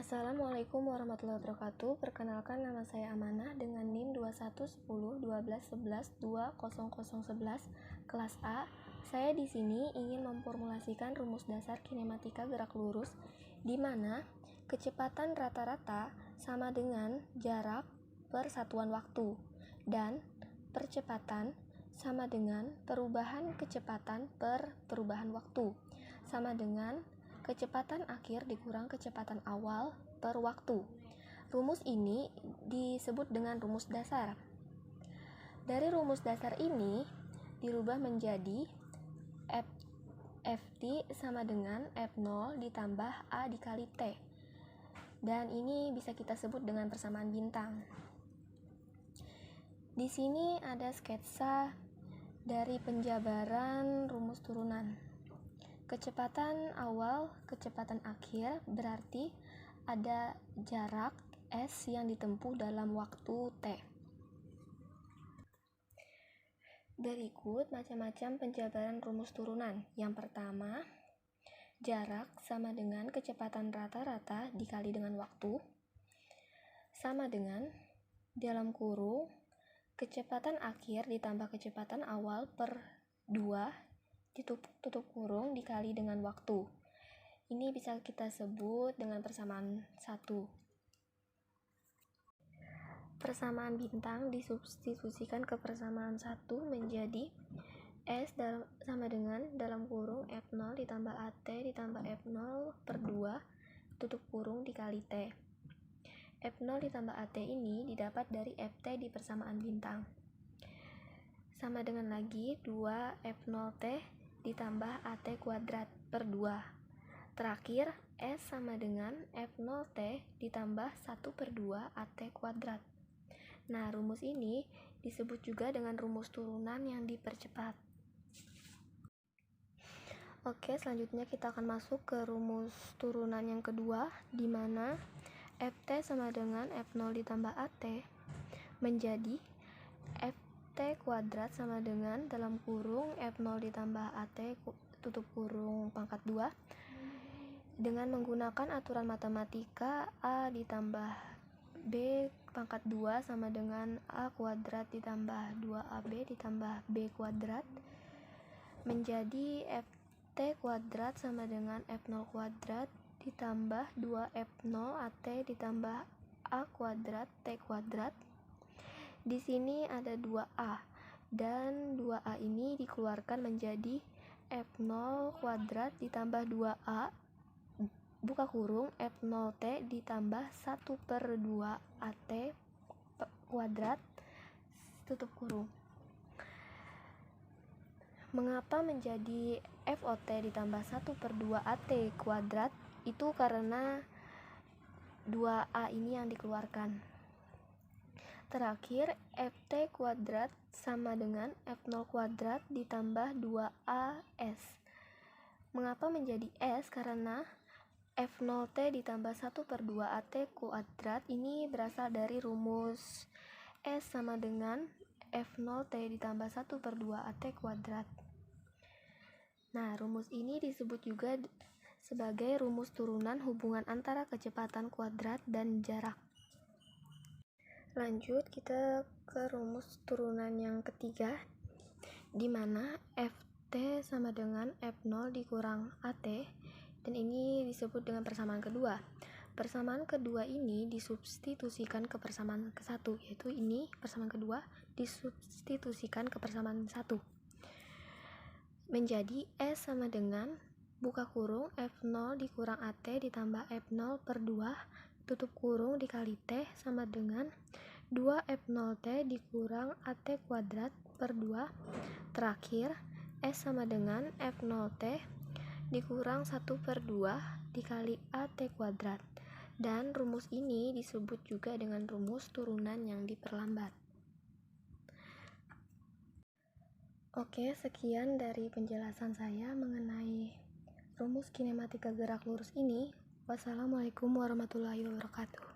Assalamualaikum warahmatullahi wabarakatuh. Perkenalkan, nama saya Amanah dengan NIM 21101211200011 kelas A. Saya di sini ingin memformulasikan rumus dasar kinematika gerak lurus di mana kecepatan rata-rata sama dengan jarak per satuan waktu dan percepatan sama dengan perubahan kecepatan per perubahan waktu sama dengan kecepatan akhir dikurang kecepatan awal per waktu. Rumus ini disebut dengan rumus dasar. Dari rumus dasar ini dirubah menjadi Ft sama dengan F0 ditambah A dikali T. Dan ini bisa kita sebut dengan persamaan bintang. Di sini ada sketsa dari penjabaran rumus turunan. Kecepatan awal, kecepatan akhir berarti ada jarak S yang ditempuh dalam waktu T. Berikut macam-macam penjabaran rumus turunan. Yang pertama, jarak sama dengan kecepatan rata-rata dikali dengan waktu sama dengan dalam kurung kecepatan akhir ditambah kecepatan awal per 2 tutup kurung dikali dengan waktu. Ini bisa kita sebut dengan persamaan 1. Persamaan bintang disubstitusikan ke persamaan 1 menjadi S sama dengan dalam kurung F0 ditambah AT ditambah F0 per 2 tutup kurung dikali T. F0 ditambah AT ini didapat dari Ft di persamaan bintang. Sama dengan lagi 2 F0T ditambah AT kuadrat per 2. Terakhir, S sama dengan F0T ditambah 1 per 2 AT kuadrat. Nah, rumus ini disebut juga dengan rumus turunan yang dipercepat. Oke, selanjutnya kita akan masuk ke rumus turunan yang kedua, di mana Ft sama dengan F0 ditambah AT menjadi Ft kuadrat sama dengan dalam kurung F0 ditambah AT tutup kurung pangkat 2 dengan menggunakan aturan matematika A ditambah B pangkat 2 sama dengan A kuadrat ditambah 2AB ditambah B kuadrat menjadi Ft kuadrat sama dengan F0 kuadrat ditambah 2F0 AT ditambah A kuadrat T kuadrat. Di sini ada 2A dan 2A ini dikeluarkan menjadi F0 kuadrat ditambah 2A buka kurung F0T ditambah 1 per 2 AT kuadrat tutup kurung. Mengapa menjadi FOT ditambah 1 per 2 AT kuadrat? Itu karena 2A ini yang dikeluarkan. Terakhir, Ft kuadrat sama dengan F0 kuadrat ditambah 2AS. Mengapa menjadi S? Karena F0T ditambah 1 per 2 AT kuadrat ini berasal dari rumus S sama dengan F0T ditambah 1 per 2 AT kuadrat. Nah, rumus ini disebut juga sebagai rumus turunan hubungan antara kecepatan kuadrat dan jarak. Lanjut kita ke rumus turunan yang ketiga, di mana Ft sama dengan F0 dikurang AT, dan ini disebut dengan persamaan kedua. Persamaan kedua ini disubstitusikan ke persamaan ke-1, yaitu ini persamaan kedua disubstitusikan ke persamaan 1. Menjadi S sama dengan buka kurung F0 dikurang AT ditambah F0 per 2 tutup kurung dikali T sama dengan 2F0T dikurang AT kuadrat per 2. Terakhir, S sama dengan F0T dikurang 1 per 2 dikali AT kuadrat. Dan rumus ini disebut juga dengan rumus turunan yang diperlambat. Oke, sekian dari penjelasan saya mengenai rumus kinematika gerak lurus ini. Wassalamualaikum warahmatullahi wabarakatuh.